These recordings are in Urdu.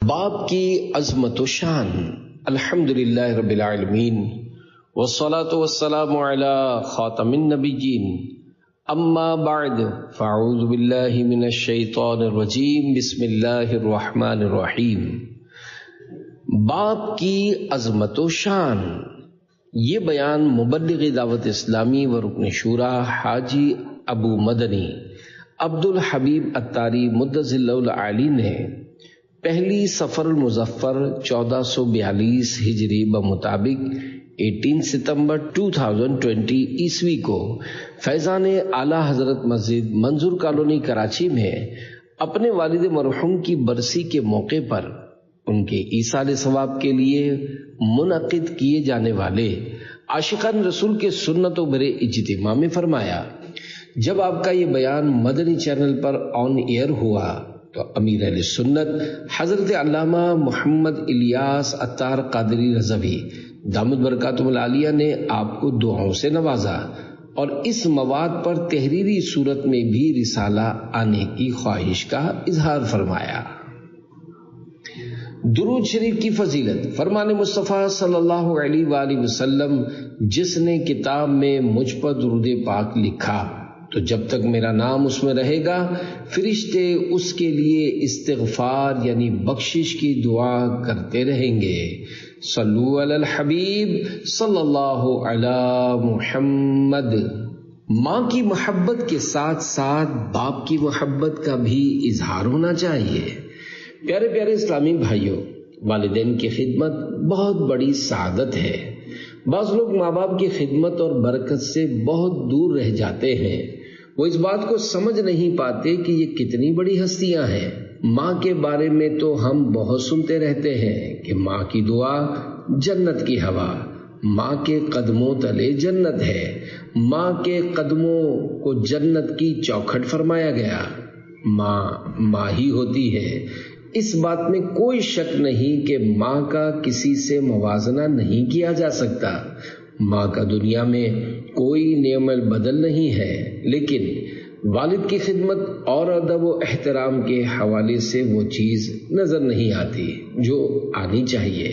باپ کی عظمت و شان۔ الحمدللہ رب العالمین والصلاة والسلام علی خاتم النبیین، اما بعد فاعوذ باللہ من الشیطان الرجیم، بسم اللہ الرحمن الرحیم۔ باپ کی عظمت و شان، یہ بیان مبلغ دعوت اسلامی و رکن شورا حاجی ابو مدنی عبدالحبیب عطاری مدظ اللہ العالی نے پہلی صفر المظفر 1442 ہجری بمطابق 18 ستمبر 2020 عیسوی کو فیضان اعلیٰ حضرت مسجد منظور کالونی کراچی میں اپنے والد مرحوم کی برسی کے موقع پر ان کے ایصال ثواب کے لیے منعقد کیے جانے والے عاشقان رسول کے سنت و برے اجتماع میں فرمایا، جب آپ کا یہ بیان مدنی چینل پر آن ایئر ہوا تو امیر اہل سنت حضرت علامہ محمد الیاس عطار قادری رضوی دامت برکاتہم العالیہ نے آپ کو دعاؤں سے نوازا اور اس مواد پر تحریری صورت میں بھی رسالہ آنے کی خواہش کا اظہار فرمایا۔ درود شریف کی فضیلت، فرمان مصطفیٰ صلی اللہ علیہ وآلہ وسلم، جس نے کتاب میں مجھ پر درود پاک لکھا تو جب تک میرا نام اس میں رہے گا فرشتے اس کے لیے استغفار یعنی بخشش کی دعا کرتے رہیں گے۔ صلو علی الحبیب صلی اللہ علی محمد۔ ماں کی محبت کے ساتھ ساتھ باپ کی محبت کا بھی اظہار ہونا چاہیے۔ پیارے پیارے اسلامی بھائیوں، والدین کی خدمت بہت بڑی سعادت ہے۔ بعض لوگ ماں باپ کی خدمت اور برکت سے بہت دور رہ جاتے ہیں۔ وہ اس بات کو سمجھ نہیں پاتے کہ یہ کتنی بڑی ہستیاں ہیں۔ ماں کے بارے میں تو ہم بہت سنتے رہتے ہیں کہ ماں کی دعا جنت کی ہوا، ماں کے قدموں تلے جنت ہے، ماں کے قدموں کو جنت کی چوکھٹ فرمایا گیا۔ ماں ہی ہوتی ہے، اس بات میں کوئی شک نہیں کہ ماں کا کسی سے موازنہ نہیں کیا جا سکتا۔ ماں کا دنیا میں کوئی نعم البدل نہیں ہے، لیکن والد کی خدمت اور ادب و احترام کے حوالے سے وہ چیز نظر نہیں آتی جو آنی چاہیے،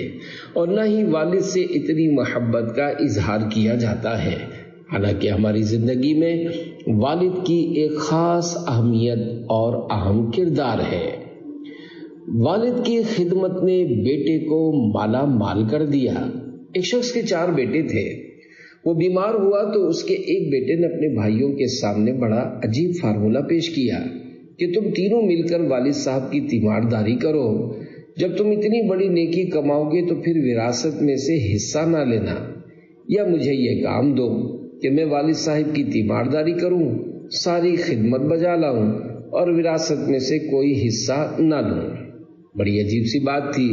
اور نہ ہی والد سے اتنی محبت کا اظہار کیا جاتا ہے۔ حالانکہ ہماری زندگی میں والد کی ایک خاص اہمیت اور اہم کردار ہے۔ والد کی خدمت نے بیٹے کو مالا مال کر دیا۔ ایک شخص کے 4 بیٹے تھے۔ وہ بیمار ہوا تو اس کے ایک بیٹے نے اپنے بھائیوں کے سامنے بڑا عجیب فارمولہ پیش کیا کہ تم تینوں مل کر والد صاحب کی تیمارداری کرو۔ جب تم اتنی بڑی نیکی کماؤ گے تو پھر وراثت میں سے حصہ نہ لینا، یا مجھے یہ کام دو کہ میں والد صاحب کی تیمارداری کروں، ساری خدمت بجا لاؤں اور وراثت میں سے کوئی حصہ نہ لوں۔ بڑی عجیب سی بات تھی،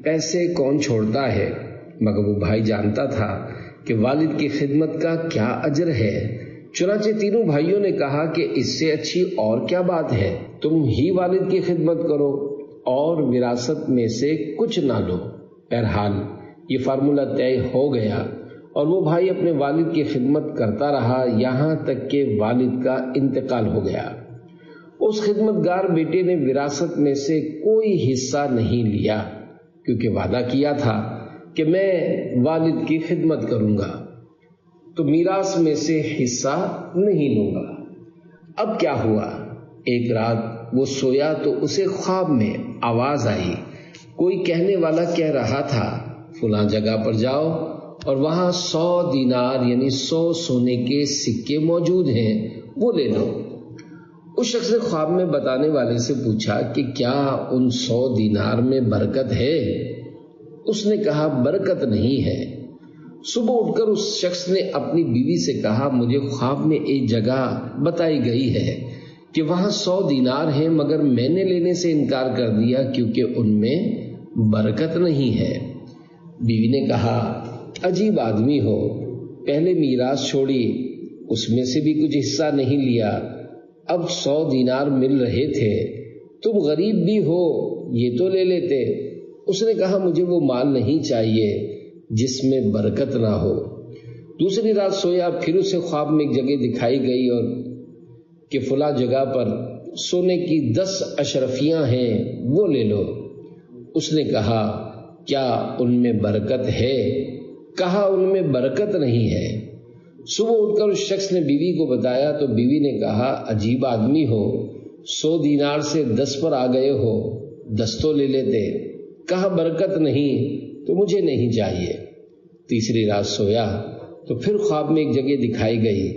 پیسے کون چھوڑتا ہے، مگر وہ بھائی جانتا تھا کہ والد کی خدمت کا کیا اجر ہے۔ چنانچہ تینوں بھائیوں نے کہا کہ اس سے اچھی اور کیا بات ہے، تم ہی والد کی خدمت کرو اور وراثت میں سے کچھ نہ لو۔ بہرحال یہ فارمولہ طے ہو گیا اور وہ بھائی اپنے والد کی خدمت کرتا رہا یہاں تک کہ والد کا انتقال ہو گیا۔ اس خدمت گار بیٹے نے وراثت میں سے کوئی حصہ نہیں لیا، کیونکہ وعدہ کیا تھا کہ میں والد کی خدمت کروں گا تو میراث میں سے حصہ نہیں لوں گا۔ اب کیا ہوا، ایک رات وہ سویا تو اسے خواب میں آواز آئی، کوئی کہنے والا کہہ رہا تھا فلاں جگہ پر جاؤ اور وہاں 100 دینار یعنی 100 سونے کے سکے موجود ہیں، وہ لے لو۔ اس شخص نے خواب میں بتانے والے سے پوچھا کہ کیا ان 100 دینار میں برکت ہے؟ اس نے کہا برکت نہیں ہے۔ صبح اٹھ کر اس شخص نے اپنی بیوی سے کہا مجھے خواب میں ایک جگہ بتائی گئی ہے کہ وہاں 100 دینار ہیں، مگر میں نے لینے سے انکار کر دیا کیونکہ ان میں برکت نہیں ہے۔ بیوی نے کہا عجیب آدمی ہو، پہلے میراث چھوڑی، اس میں سے بھی کچھ حصہ نہیں لیا، اب 100 دینار مل رہے تھے، تم غریب بھی ہو یہ تو لے لیتے۔ اس نے کہا مجھے وہ مال نہیں چاہیے جس میں برکت نہ ہو۔ دوسری رات سویا، پھر اسے خواب میں ایک جگہ دکھائی گئی اور کہ فلاں جگہ پر سونے کی 10 اشرفیاں ہیں، وہ لے لو۔ اس نے کہا کیا ان میں برکت ہے؟ کہا ان میں برکت نہیں ہے۔ صبح اٹھ کر اس شخص نے بیوی کو بتایا تو بیوی نے کہا عجیب آدمی ہو، 100 دینار سے 10 پر آ گئے ہو، 10 تو لے لیتے۔ کہا برکت نہیں تو مجھے نہیں چاہیے۔ تیسری رات سویا تو پھر خواب میں ایک جگہ دکھائی گئی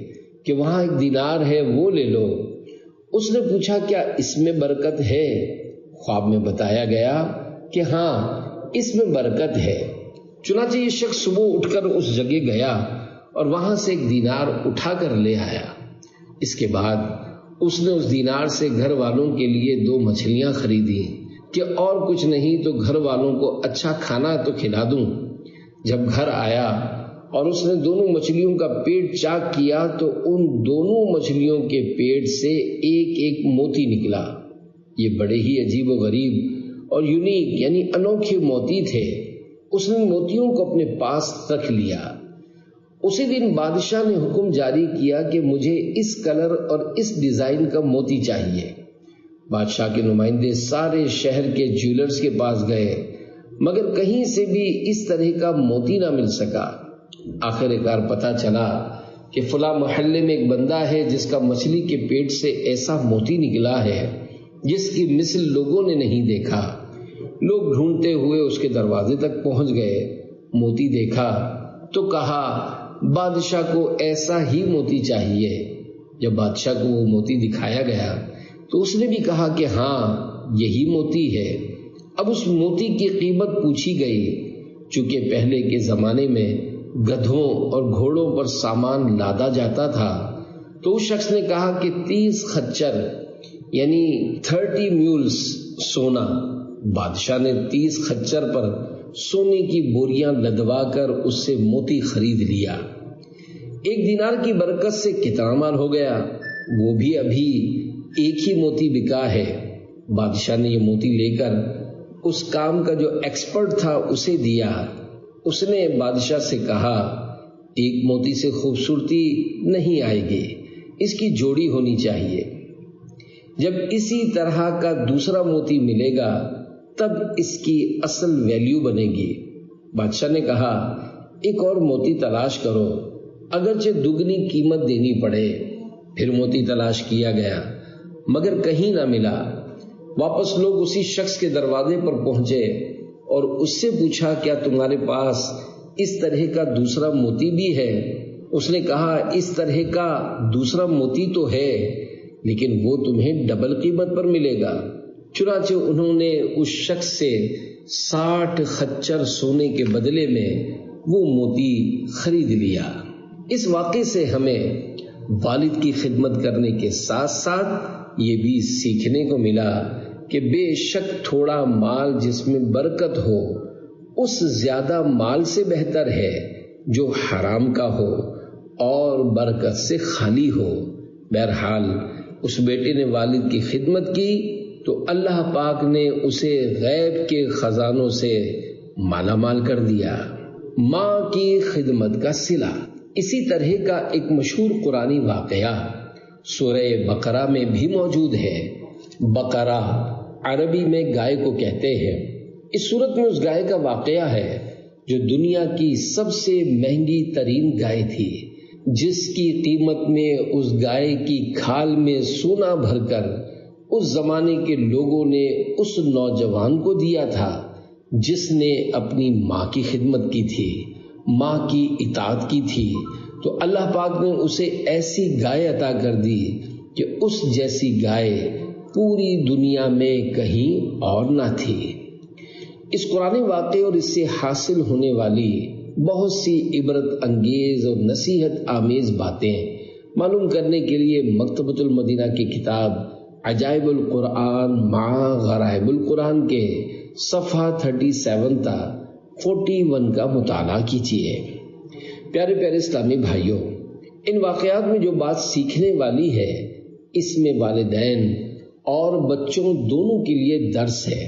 کہ وہاں 1 دینار ہے، وہ لے لو۔ اس نے پوچھا کیا اس میں برکت ہے؟ خواب میں بتایا گیا کہ ہاں اس میں برکت ہے۔ چنانچہ یہ شخص صبح اٹھ کر اس جگہ گیا اور وہاں سے 1 دینار اٹھا کر لے آیا۔ اس کے بعد اس نے اس دینار سے گھر والوں کے لیے 2 مچھلیاں خریدی کہ اور کچھ نہیں تو گھر والوں کو اچھا کھانا تو کھلا دوں۔ جب گھر آیا اور اس نے دونوں مچھلیوں کا پیٹ چاک کیا تو ان دونوں مچھلیوں کے پیٹ سے ایک ایک موتی نکلا۔ یہ بڑے ہی عجیب و غریب اور یونیک یعنی انوکھے موتی تھے۔ اس نے موتیوں کو اپنے پاس رکھ لیا۔ اسی دن بادشاہ نے حکم جاری کیا کہ مجھے اس کلر اور اس ڈیزائن کا موتی چاہیے۔ بادشاہ کے نمائندے سارے شہر کے جیولرز کے پاس گئے مگر کہیں سے بھی اس طرح کا موتی نہ مل سکا۔ آخر کار پتہ چلا کہ فلاں محلے میں ایک بندہ ہے جس کا مچھلی کے پیٹ سے ایسا موتی نکلا ہے جس کی مثل لوگوں نے نہیں دیکھا۔ لوگ ڈھونڈتے ہوئے اس کے دروازے تک پہنچ گئے۔ موتی دیکھا تو کہا بادشاہ کو ایسا ہی موتی چاہیے۔ جب بادشاہ کو وہ موتی دکھایا گیا تو اس نے بھی کہا کہ ہاں یہی موتی ہے۔ اب اس موتی کی قیمت پوچھی گئی۔ چونکہ پہلے کے زمانے میں گدھوں اور گھوڑوں پر سامان لادا جاتا تھا تو اس شخص نے کہا کہ 30 خچر یعنی 30 میولز سونا۔ بادشاہ نے 30 خچر پر سونے کی بوریاں لدوا کر اس سے موتی خرید لیا۔ 1 دینار کی برکت سے کتنا مال ہو گیا، وہ بھی ابھی ایک ہی موتی بکا ہے۔ بادشاہ نے یہ موتی لے کر اس کام کا جو ایکسپرٹ تھا اسے دیا۔ اس نے بادشاہ سے کہا ایک موتی سے خوبصورتی نہیں آئے گی، اس کی جوڑی ہونی چاہیے۔ جب اسی طرح کا دوسرا موتی ملے گا تب اس کی اصل ویلیو بنے گی۔ بادشاہ نے کہا ایک اور موتی تلاش کرو، اگرچہ دگنی قیمت دینی پڑے۔ پھر موتی تلاش کیا گیا مگر کہیں نہ ملا۔ واپس لوگ اسی شخص کے دروازے پر پہنچے اور اس سے پوچھا کیا تمہارے پاس اس طرح کا دوسرا موتی بھی ہے؟ اس نے کہا اس طرح کا دوسرا موتی تو ہے لیکن وہ تمہیں ڈبل قیمت پر ملے گا۔ چنانچہ انہوں نے اس شخص سے 60 خچر سونے کے بدلے میں وہ موتی خرید لیا۔ اس واقعے سے ہمیں والد کی خدمت کرنے کے ساتھ ساتھ یہ بھی سیکھنے کو ملا کہ بے شک تھوڑا مال جس میں برکت ہو اس زیادہ مال سے بہتر ہے جو حرام کا ہو اور برکت سے خالی ہو۔ بہرحال اس بیٹے نے والد کی خدمت کی تو اللہ پاک نے اسے غیب کے خزانوں سے مالا مال کر دیا۔ ماں کی خدمت کا صلہ۔ اسی طرح کا ایک مشہور قرآنی واقعہ سورہ بقرہ میں بھی موجود ہے۔ بقرہ عربی میں گائے کو کہتے ہیں۔ اس صورت میں اس گائے کا واقعہ ہے جو دنیا کی سب سے مہنگی ترین گائے تھی، جس کی قیمت میں اس گائے کی کھال میں سونا بھر کر اس زمانے کے لوگوں نے اس نوجوان کو دیا تھا جس نے اپنی ماں کی خدمت کی تھی، ماں کی اطاعت کی تھی، تو اللہ پاک نے اسے ایسی گائے عطا کر دی کہ اس جیسی گائے پوری دنیا میں کہیں اور نہ تھی۔ اس قرآن واقعے اور اس سے حاصل ہونے والی بہت سی عبرت انگیز اور نصیحت آمیز باتیں معلوم کرنے کے لیے مکتبۃ المدینہ کی کتاب عجائب القرآن مع غرائب القرآن کے صفحہ 37 تا 41 کا مطالعہ کیجیے۔ پیارے پیارے اسلامی بھائیوں، ان واقعات میں جو بات سیکھنے والی ہے اس میں والدین اور بچوں دونوں کے لیے درس ہے۔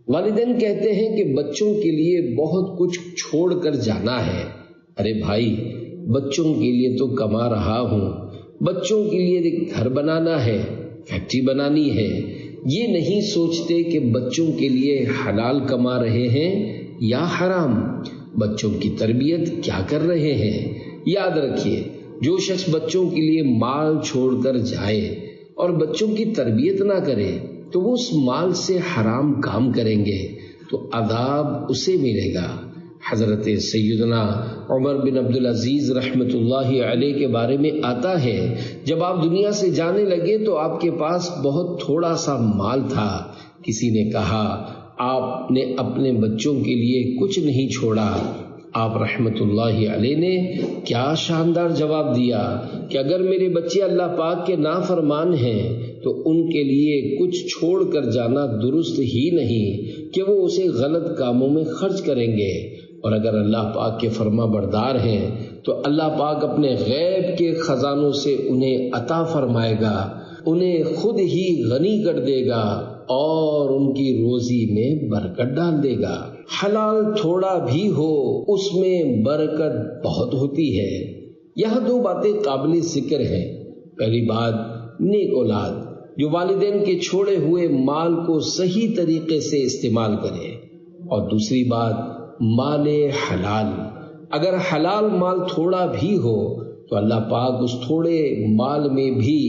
والدین کہتے ہیں کہ بچوں کے لیے بہت کچھ چھوڑ کر جانا ہے۔ ارے بھائی، بچوں کے لیے تو کما رہا ہوں، بچوں کے لیے ایک گھر بنانا ہے، فیکٹری بنانی ہے، یہ نہیں سوچتے کہ بچوں کے لیے حلال کما رہے ہیں یا حرام، بچوں کی تربیت کیا کر رہے ہیں۔ یاد رکھیے، جو شخص بچوں کے لیے مال چھوڑ کر جائے اور بچوں کی تربیت نہ کرے تو وہ اس مال سے حرام کام کریں گے تو عذاب اسے ملے گا۔ حضرت سیدنا عمر بن عبدالعزیز رحمۃ اللہ علیہ کے بارے میں آتا ہے، جب آپ دنیا سے جانے لگے تو آپ کے پاس بہت تھوڑا سا مال تھا۔ کسی نے کہا آپ نے اپنے بچوں کے لیے کچھ نہیں چھوڑا۔ آپ رحمۃ اللہ علیہ نے کیا شاندار جواب دیا کہ اگر میرے بچے اللہ پاک کے نافرمان ہیں تو ان کے لیے کچھ چھوڑ کر جانا درست ہی نہیں کہ وہ اسے غلط کاموں میں خرچ کریں گے، اور اگر اللہ پاک کے فرما بردار ہیں تو اللہ پاک اپنے غیب کے خزانوں سے انہیں عطا فرمائے گا، انہیں خود ہی غنی کر دے گا اور ان کی روزی میں برکت ڈال دے گا۔ حلال تھوڑا بھی ہو اس میں برکت بہت ہوتی ہے۔ یہاں دو باتیں قابل ذکر ہیں۔ پہلی بات، نیک اولاد جو والدین کے چھوڑے ہوئے مال کو صحیح طریقے سے استعمال کرے، اور دوسری بات مال حلال۔ اگر حلال مال تھوڑا بھی ہو تو اللہ پاک اس تھوڑے مال میں بھی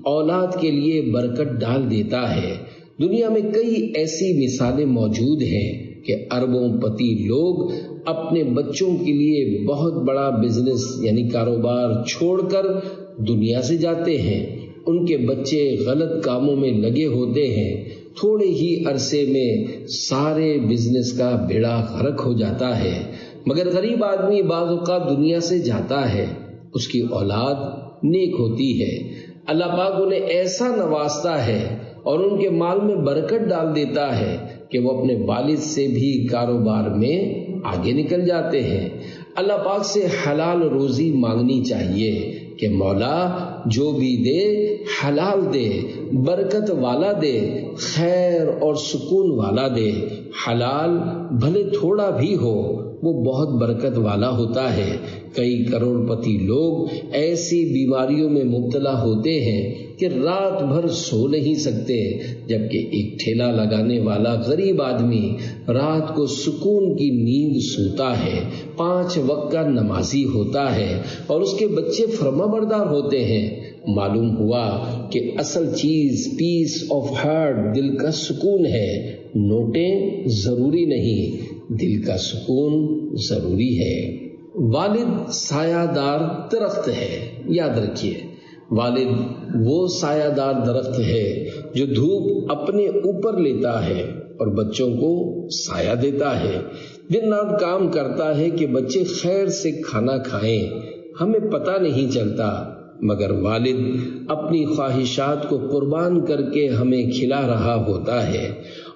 اولاد کے لیے برکت ڈال دیتا ہے۔ دنیا میں کئی ایسی مثالیں موجود ہیں کہ اربوں پتی لوگ اپنے بچوں کے لیے بہت بڑا بزنس یعنی کاروبار چھوڑ کر دنیا سے جاتے ہیں۔ ان کے بچے غلط کاموں میں لگے ہوتے ہیں، تھوڑے ہی عرصے میں سارے بزنس کا بیڑا غرق ہو جاتا ہے۔ مگر غریب آدمی بعض اوقات دنیا سے جاتا ہے، اس کی اولاد نیک ہوتی ہے، اللہ پاک انہیں ایسا نوازتا ہے اور ان کے مال میں برکت ڈال دیتا ہے کہ وہ اپنے والد سے بھی کاروبار میں آگے نکل جاتے ہیں۔ اللہ پاک سے حلال روزی مانگنی چاہیے کہ مولا جو بھی دے حلال دے، برکت والا دے، خیر اور سکون والا دے۔ حلال بھلے تھوڑا بھی ہو وہ بہت برکت والا ہوتا ہے۔ کئی کروڑ پتی لوگ ایسی بیماریوں میں مبتلا ہوتے ہیں کہ رات بھر سو نہیں سکتے، جبکہ ایک ٹھیلا لگانے والا غریب آدمی رات کو سکون کی نیند سوتا ہے، 5 وقت کا نمازی ہوتا ہے اور اس کے بچے فرما بردار ہوتے ہیں۔ معلوم ہوا کہ اصل چیز پیس آف ہارٹ، دل کا سکون ہے۔ نوٹیں ضروری نہیں، دل کا سکون ضروری ہے۔ والد سایہ دار درخت ہے۔ یاد رکھیے، والد وہ سایہ دار درخت ہے جو دھوپ اپنے اوپر لیتا ہے اور بچوں کو سایہ دیتا ہے، دن رات کام کرتا ہے کہ بچے خیر سے کھانا کھائیں۔ ہمیں پتہ نہیں چلتا مگر والد اپنی خواہشات کو قربان کر کے ہمیں کھلا رہا ہوتا ہے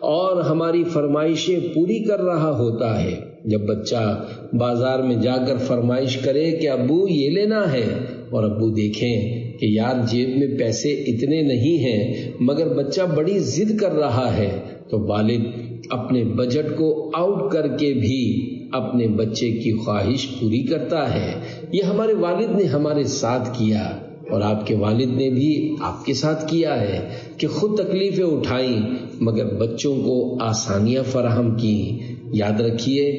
اور ہماری فرمائشیں پوری کر رہا ہوتا ہے۔ جب بچہ بازار میں جا کر فرمائش کرے کہ ابو یہ لینا ہے، اور ابو دیکھیں کہ یار جیب میں پیسے اتنے نہیں ہیں مگر بچہ بڑی ضد کر رہا ہے، تو والد اپنے بجٹ کو آؤٹ کر کے بھی اپنے بچے کی خواہش پوری کرتا ہے۔ یہ ہمارے والد نے ہمارے ساتھ کیا اور آپ کے والد نے بھی آپ کے ساتھ کیا ہے کہ خود تکلیفیں اٹھائیں مگر بچوں کو آسانیاں فراہم کی۔ یاد رکھیے،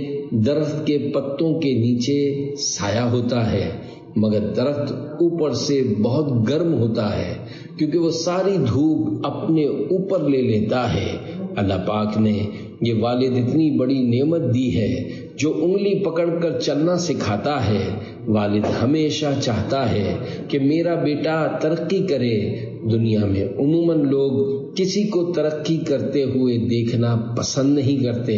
درخت کے پتوں کے نیچے سایہ ہوتا ہے مگر درخت اوپر سے بہت گرم ہوتا ہے کیونکہ وہ ساری دھوپ اپنے اوپر لے لیتا ہے۔ اللہ پاک نے یہ والد اتنی بڑی نعمت دی ہے جو انگلی پکڑ کر چلنا سکھاتا ہے۔ والد ہمیشہ چاہتا ہے کہ میرا بیٹا ترقی کرے۔ دنیا میں عموماً لوگ کسی کو ترقی کرتے ہوئے دیکھنا پسند نہیں کرتے،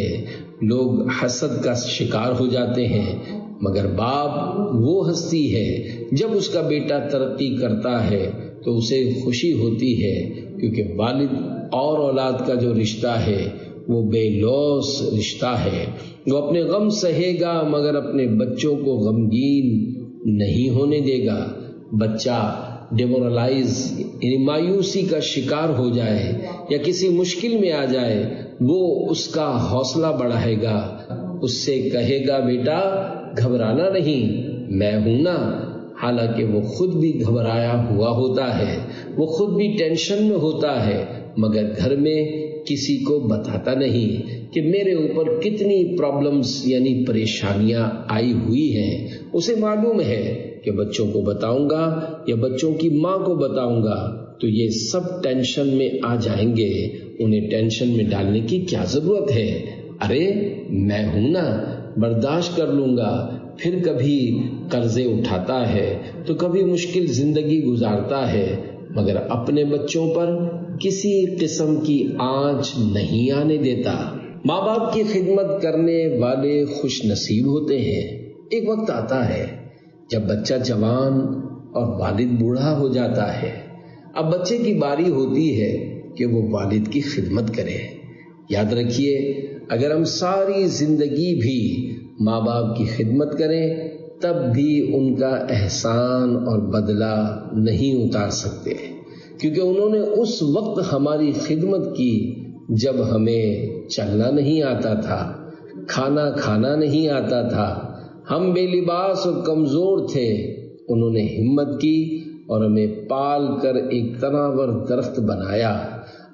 لوگ حسد کا شکار ہو جاتے ہیں، مگر باپ وہ ہستی ہے جب اس کا بیٹا ترقی کرتا ہے تو اسے خوشی ہوتی ہے، کیونکہ والد اور اولاد کا جو رشتہ ہے وہ بے لوث رشتہ ہے۔ وہ اپنے غم سہے گا مگر اپنے بچوں کو غمگین نہیں ہونے دے گا۔ بچہ ڈیمورلائز یعنی مایوسی کا شکار ہو جائے یا کسی مشکل میں آ جائے، وہ اس کا حوصلہ بڑھائے گا، اس سے کہے گا بیٹا گھبرانا نہیں، میں ہوں نا۔ حالانکہ وہ خود بھی گھبرایا ہوا ہوتا ہے، وہ خود بھی ٹینشن میں ہوتا ہے مگر گھر میں کسی کو بتاتا نہیں کہ میرے اوپر کتنی پرابلمز یعنی پریشانیاں آئی ہوئی ہیں. اسے معلوم ہے کہ بچوں کو بتاؤں گا یا بچوں کی ماں کو بتاؤں گا تو یہ سب ٹینشن میں آ جائیں گے. انہیں ٹینشن میں ڈالنے کی کیا ضرورت ہے؟ ارے میں ہوں نا، برداشت کر لوں گا. پھر کبھی قرضے اٹھاتا ہے تو کبھی مشکل زندگی گزارتا ہے، مگر اپنے بچوں پر کسی قسم کی آنچ نہیں آنے دیتا. ماں باپ کی خدمت کرنے والے خوش نصیب ہوتے ہیں. ایک وقت آتا ہے جب بچہ جوان اور والد بوڑھا ہو جاتا ہے. اب بچے کی باری ہوتی ہے کہ وہ والد کی خدمت کرے. یاد رکھیے، اگر ہم ساری زندگی بھی ماں باپ کی خدمت کریں تب بھی ان کا احسان اور بدلہ نہیں اتار سکتے، کیونکہ انہوں نے اس وقت ہماری خدمت کی جب ہمیں چلنا نہیں آتا تھا، کھانا کھانا نہیں آتا تھا، ہم بے لباس اور کمزور تھے. انہوں نے ہمت کی اور ہمیں پال کر ایک تناور درخت بنایا.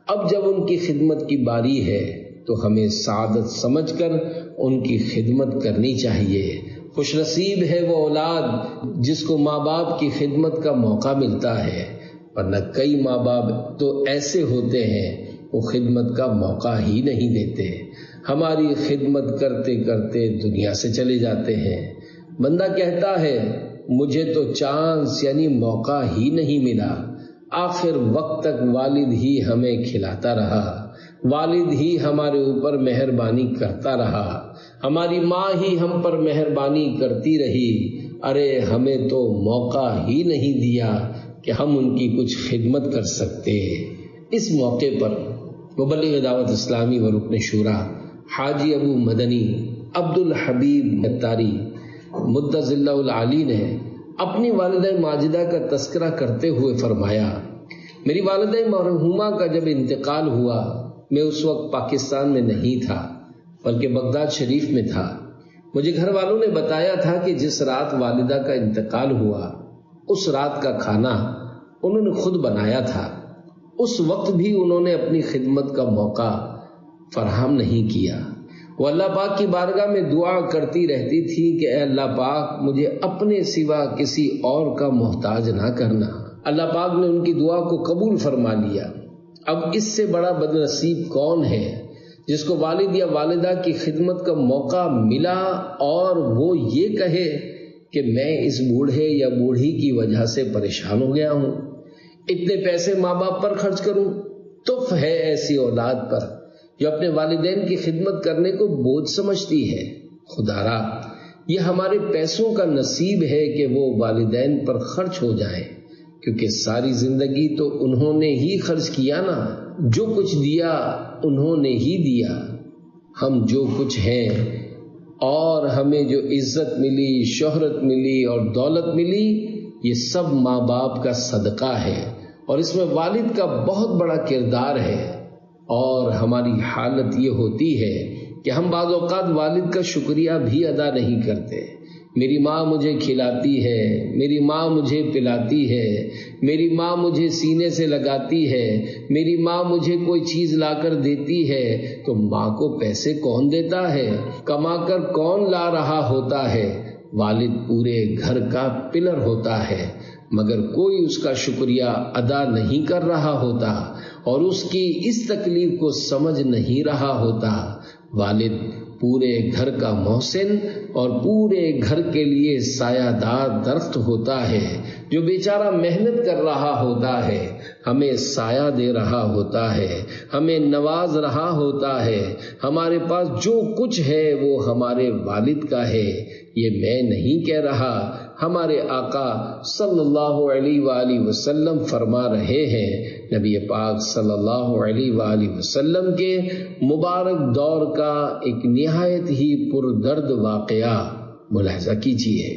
اب جب ان کی خدمت کی باری ہے تو ہمیں سعادت سمجھ کر ان کی خدمت کرنی چاہیے. خوش نصیب ہے وہ اولاد جس کو ماں باپ کی خدمت کا موقع ملتا ہے، ورنہ کئی ماں باپ تو ایسے ہوتے ہیں وہ خدمت کا موقع ہی نہیں دیتے. ہماری خدمت کرتے کرتے دنیا سے چلے جاتے ہیں. بندہ کہتا ہے مجھے تو چانس یعنی موقع ہی نہیں ملا. آخر وقت تک والد ہی ہمیں کھلاتا رہا، والد ہی ہمارے اوپر مہربانی کرتا رہا، ہماری ماں ہی ہم پر مہربانی کرتی رہی. ارے ہمیں تو موقع ہی نہیں دیا کہ ہم ان کی کچھ خدمت کر سکتے. اس موقع پر مبلغ دعوت اسلامی و رکن شورا حاجی ابو مدنی عبد الحبیب اتاری مدظ اللہ العالی نے اپنی والدہ ماجدہ کا تذکرہ کرتے ہوئے فرمایا، میری والدہ مرحومہ کا جب انتقال ہوا میں اس وقت پاکستان میں نہیں تھا بلکہ بغداد شریف میں تھا. مجھے گھر والوں نے بتایا تھا کہ جس رات والدہ کا انتقال ہوا اس رات کا کھانا انہوں نے خود بنایا تھا. اس وقت بھی انہوں نے اپنی خدمت کا موقع فراہم نہیں کیا. وہ اللہ پاک کی بارگاہ میں دعا کرتی رہتی تھی کہ اے اللہ پاک مجھے اپنے سوا کسی اور کا محتاج نہ کرنا. اللہ پاک نے ان کی دعا کو قبول فرما لیا. اب اس سے بڑا بد نصیب کون ہے جس کو والد یا والدہ کی خدمت کا موقع ملا اور وہ یہ کہے کہ میں اس بوڑھے یا بوڑھی کی وجہ سے پریشان ہو گیا ہوں، اتنے پیسے ماں باپ پر خرچ کروں. تف ہے ایسی اولاد پر جو اپنے والدین کی خدمت کرنے کو بوجھ سمجھتی ہے. خدارا یہ ہمارے پیسوں کا نصیب ہے کہ وہ والدین پر خرچ ہو جائیں، کیونکہ ساری زندگی تو انہوں نے ہی خرچ کیا نا. جو کچھ دیا انہوں نے ہی دیا. ہم جو کچھ ہیں اور ہمیں جو عزت ملی، شہرت ملی اور دولت ملی، یہ سب ماں باپ کا صدقہ ہے اور اس میں والد کا بہت بڑا کردار ہے. اور ہماری حالت یہ ہوتی ہے کہ ہم بعض اوقات والد کا شکریہ بھی ادا نہیں کرتے. میری ماں مجھے کھلاتی ہے، میری ماں مجھے پلاتی ہے، میری ماں مجھے سینے سے لگاتی ہے، میری ماں مجھے کوئی چیز لا کر دیتی ہے. تو ماں کو پیسے کون دیتا ہے؟ کما کر کون لا رہا ہوتا ہے؟ والد پورے گھر کا پلر ہوتا ہے، مگر کوئی اس کا شکریہ ادا نہیں کر رہا ہوتا اور اس کی اس تکلیف کو سمجھ نہیں رہا ہوتا. والد پورے گھر کا محسن اور پورے گھر کے لیے سایہ دار درخت ہوتا ہے جو بیچارہ محنت کر رہا ہوتا ہے، ہمیں سایہ دے رہا ہوتا ہے، ہمیں نواز رہا ہوتا ہے. ہمارے پاس جو کچھ ہے وہ ہمارے والد کا ہے. یہ میں نہیں کہہ رہا، ہمارے آقا صلی اللہ علیہ وآلہ وسلم فرما رہے ہیں. نبی پاک صلی اللہ علیہ وآلہ وسلم کے مبارک دور کا ایک نہایت ہی پردرد واقعہ ملاحظہ کیجیے.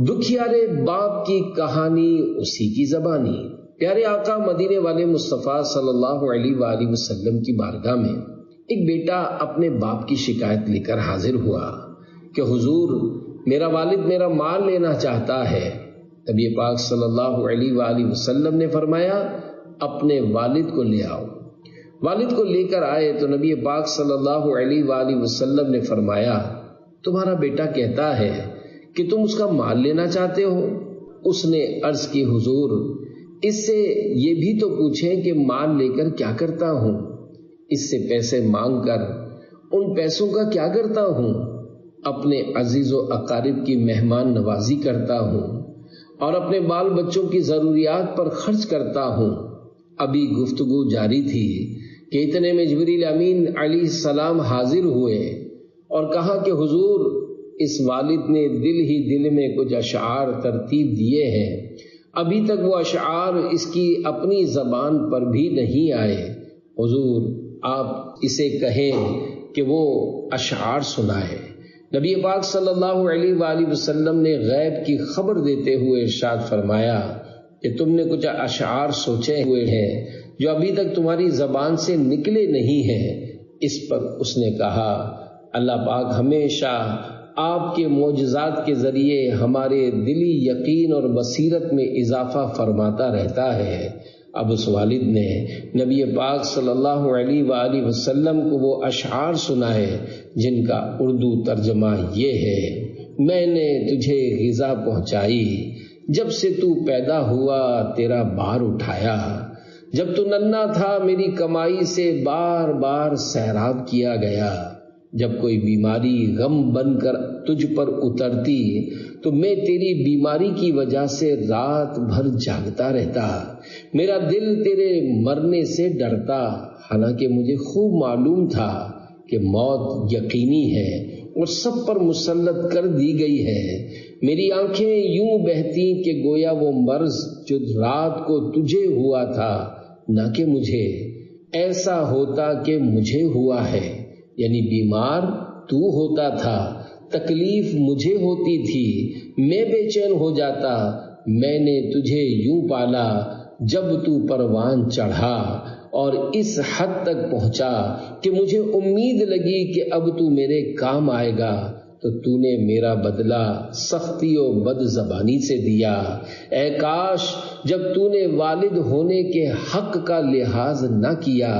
دکھیارے باپ کی کہانی اسی کی زبانی. پیارے آقا مدینے والے مصطفیٰ صلی اللہ علیہ وآلہ وسلم کی بارگاہ میں ایک بیٹا اپنے باپ کی شکایت لے کر حاضر ہوا کہ حضور میرا والد میرا مال لینا چاہتا ہے. نبی پاک صلی اللہ علیہ وآلہ وسلم نے فرمایا اپنے والد کو لے آؤ. والد کو لے کر آئے تو نبی پاک صلی اللہ علیہ وآلہ وسلم نے فرمایا تمہارا بیٹا کہتا ہے کہ تم اس کا مال لینا چاہتے ہو؟ اس نے عرض کی حضور اس سے یہ بھی تو پوچھیں کہ مال لے کر کیا کرتا ہوں، اس سے پیسے مانگ کر ان پیسوں کا کیا کرتا ہوں؟ اپنے عزیز و اقارب کی مہمان نوازی کرتا ہوں اور اپنے بال بچوں کی ضروریات پر خرچ کرتا ہوں۔ ابھی گفتگو جاری تھی کہ اتنے میں جبریل امین علیہ السلام حاضر ہوئے اور کہا کہ حضور اس والد نے دل ہی دل میں کچھ اشعار ترتیب دیے ہیں، ابھی تک وہ اشعار اس کی اپنی زبان پر بھی نہیں آئے، حضور آپ اسے کہیں کہ وہ اشعار سنائے۔ نبی پاک صلی اللہ علیہ وآلہ وسلم نے غیب کی خبر دیتے ہوئے ارشاد فرمایا کہ تم نے کچھ اشعار سوچے ہوئے ہیں جو ابھی تک تمہاری زبان سے نکلے نہیں ہیں۔ اس پر اس نے کہا اللہ پاک ہمیشہ آپ کے معجزات کے ذریعے ہمارے دلی یقین اور بصیرت میں اضافہ فرماتا رہتا ہے۔ اب اس والد نے نبی پاک صلی اللہ علیہ وآلہ وسلم کو وہ اشعار سنائے جن کا اردو ترجمہ یہ ہے، میں نے تجھے غذا پہنچائی، جب سے تو پیدا ہوا تیرا بار اٹھایا، جب تو ننھا تھا میری کمائی سے بار بار سیراب کیا گیا، جب کوئی بیماری غم بن کر تجھ پر اترتی تو میں تیری بیماری کی وجہ سے رات بھر جاگتا رہتا، میرا دل تیرے مرنے سے ڈرتا، حالانکہ مجھے خوب معلوم تھا کہ موت یقینی ہے اور سب پر مسلط کر دی گئی ہے، میری آنکھیں یوں بہتی کہ گویا وہ مرض جو رات کو تجھے ہوا تھا نہ کہ مجھے، ایسا ہوتا کہ مجھے ہوا ہے، یعنی بیمار تو ہوتا تھا، تکلیف مجھے ہوتی تھی، میں بے چین ہو جاتا، میں نے تجھے یوں پالا جب تو پروان چڑھا اور اس حد تک پہنچا کہ مجھے امید لگی کہ اب تو میرے کام آئے گا، تو تو نے میرا بدلہ سختی و بد زبانی سے دیا۔ اے کاش جب تو نے والد ہونے کے حق کا لحاظ نہ کیا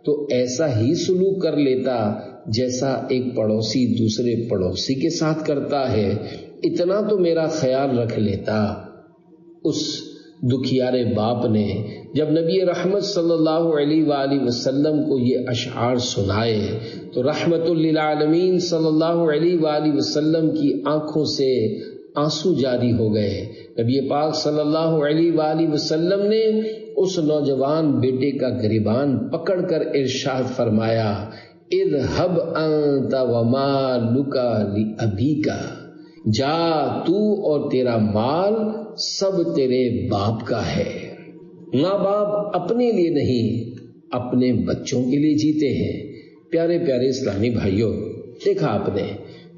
تو ایسا ہی سلوک کر لیتا جیسا ایک پڑوسی دوسرے پڑوسی کے ساتھ کرتا ہے، اتنا تو میرا خیال رکھ لیتا۔ اس دکھیارے باپ نے جب نبی رحمت صلی اللہ علیہ وآلہ وسلم کو یہ اشعار سنائے تو رحمت للعالمین صلی اللہ علیہ وآلہ وسلم کی آنکھوں سے آنسو جاری ہو گئے۔ نبی پاک صلی اللہ علیہ وآلہ وسلم نے اس نوجوان بیٹے کا گریبان پکڑ کر ارشاد فرمایا اذهب انت ومالک لابیک، جا تو اور تیرا مال سب تیرے باپ کا ہے۔ ماں باپ اپنے لیے نہیں اپنے بچوں کے لیے جیتے ہیں۔ پیارے پیارے اسلامی بھائیوں، دیکھا آپ نے